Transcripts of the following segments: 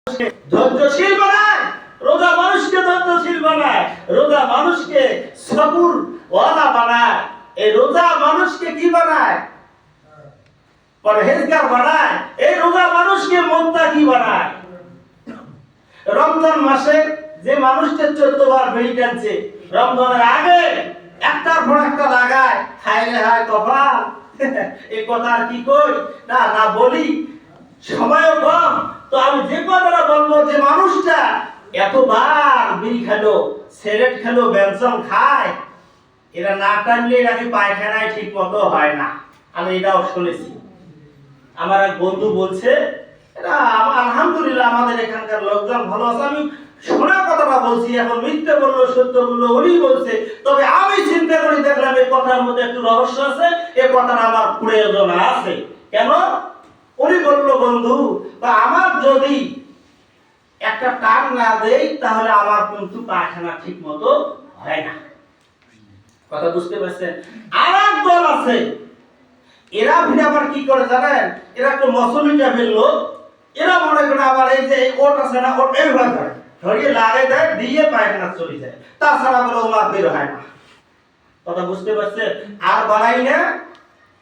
ধৈর্যশীল বানায়, রোজা মানুষকে ধৈর্যশীল বানায়, রোজা মানুষকে সবুর ওয়ালা বানায়। এই রোজা মানুষকে কি বানায়? পরহেজগার বানায়। এই রোজা মানুষকে মুত্তাকি বানায়। রমজান মাসে যে মানুষটা 14 বার বিড়ি টানছে, রমজানের আগে একটার পর একটা লাগায়, হায় রে হায় কপাল। এই কথা আর কি কই না না বলি, সময়ও কম। তো আমি যে কথাটা বলবো, যে মানুষটা এতবার বিড়ি খেলো, সিগারেট খেলো, বেনসন খায়, এরা না টানলে নাকি পায়খানায় ঠিক মতো হয় না। আমি এটাও শুনেছি। আমার এক বন্ধু বলছে, এটা আলহামদুলিল্লাহ আমাদের এখানকার লোকজন ভালো আছে। আমি শোনা কথাটা বলছি, এখন মিথ্যে বললো সত্য বললো উনি বলছে, তবে আমি চিন্তা করে দেখলাম এই কথার মধ্যে একটু রহস্য আছে, এই কথাটা আমার প্রয়োজন আছে। কেন? উনি বলল, বন্ধু আমার যদি একটা টান না দেই তাহলে আমার কিন্তু পায়খানা ঠিক মতো হয় না। কথা বুঝতে পারছেন? আর এক দল আছে, এরা ভিড় আবার কি করে জানেন? এরা একটু মসলিটা ফেললো, এরা মনে করে আবার এই যে ওট আছে না, ওট এইভাবে ধরে ধরিয়ে লাগাই দেয়, দিয়ে পায়খানা চলে যায়। তাছাড়া বলে ওমা বের হয় না। কথা বুঝতে পারছেন? আর বাড়াই না,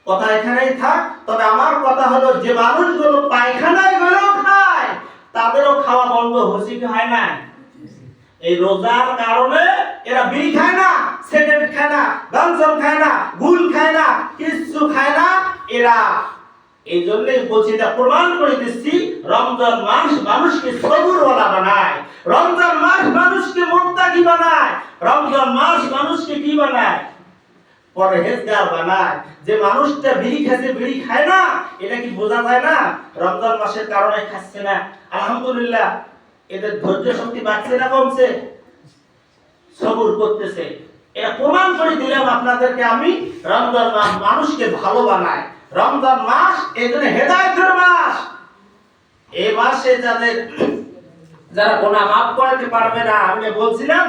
কথা এখানেই থাক। তবে আমার কথা হলো, যে মানুষগুলো পায়খানায় গেলেও খায়, তাদেরও খাওয়া বন্ধ হচ্ছে কি হয় না? এই রোজার কারণে এরা বিড়ি খায় না, সিগারেট খায় না, বেনসন খায় না, গুল খায় না, কিছু খায় না এরা। এই জন্যই বলছি, এটা প্রমাণ করে দিচ্ছি, রমজান মাস মানুষকে সবুরওয়ালা বানায়, রমজান মাস মানুষকে মুত্তাকি বানায়, রমজান মাস মানুষকে কি বানায়? পরহেজগার বানায়। যে মানুষটা বিড়ি খাচ্ছে, বিড়ি খায় না, এটা কি বোঝা যায় না রমজান মাসের কারণে খাচ্ছে না? আলহামদুলিল্লাহ এদের ধৈর্য শক্তি বাড়ছে না কমছে? সবুর করতেছে। এটা প্রমাণ করে দিলাম আপনাদেরকে আমি। রমজান মাস মানুষকে ভালো বানায়। রমজান মাস এজন্য হেদায়েতের মাস। এই মাসে যারা গুনাহ মাফ করতে পারবে না, আমি বলছিলাম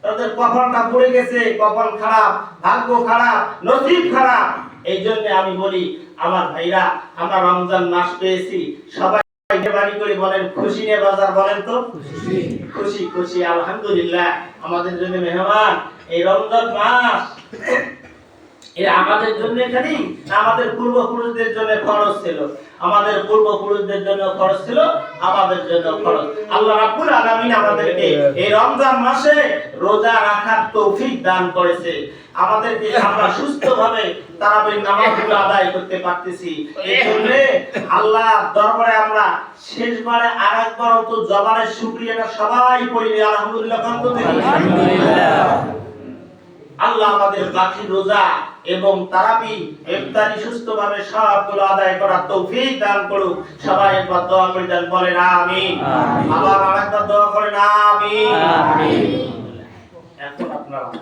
তাদের কপালটা পড়ে গেছে, কপাল খারাপ, ভাগ্য খারাপ, নসিব খারাপ। এই জন্য আমি বলি, আমার ভাইরা, আমরা রমজান মাস পেয়েছি, সবাই বাড়ি করে বলেন খুশি নে বাজার, বলেন তো খুশি খুশি খুশি। আলহামদুলিল্লাহ আমাদের জন্য মেহমান এই রমজান মাস। এরা আমাদের জন্য খালি, আমাদের পূর্বপুরুষদের জন্য খরচ ছিল, আমাদের পূর্বপুরুষদের জন্য খরচ ছিল, আমাদের জন্য খরচ। আল্লাহ রাব্বুল আলামিন আমাদেরকে এই রমজান মাসে রোজা রাখার তৌফিক দান করেছে। আমাদেরকে আমরা সুস্থভাবে তারাবির নামাজগুলো আদায় করতে পারতেছি। এই জন্য আল্লাহর দরবারে আমরা শেষবারে আরেকবার তো জবানের শুকরিয়াটা সবাই পড়ি, আলহামদুলিল্লাহ। আলহামদুলিল্লাহ। আল্লাহ আমাদের বাকি রোজা এবং তারাবি ইফতারি সুস্থভাবে সবগুলো আদায় করার তৌফিক দান করুক। সবাই একবার দোয়া করে দেন, বলেন আমিন। আবার আরেকবার দোয়া করেন আমিন। এখন আপনারা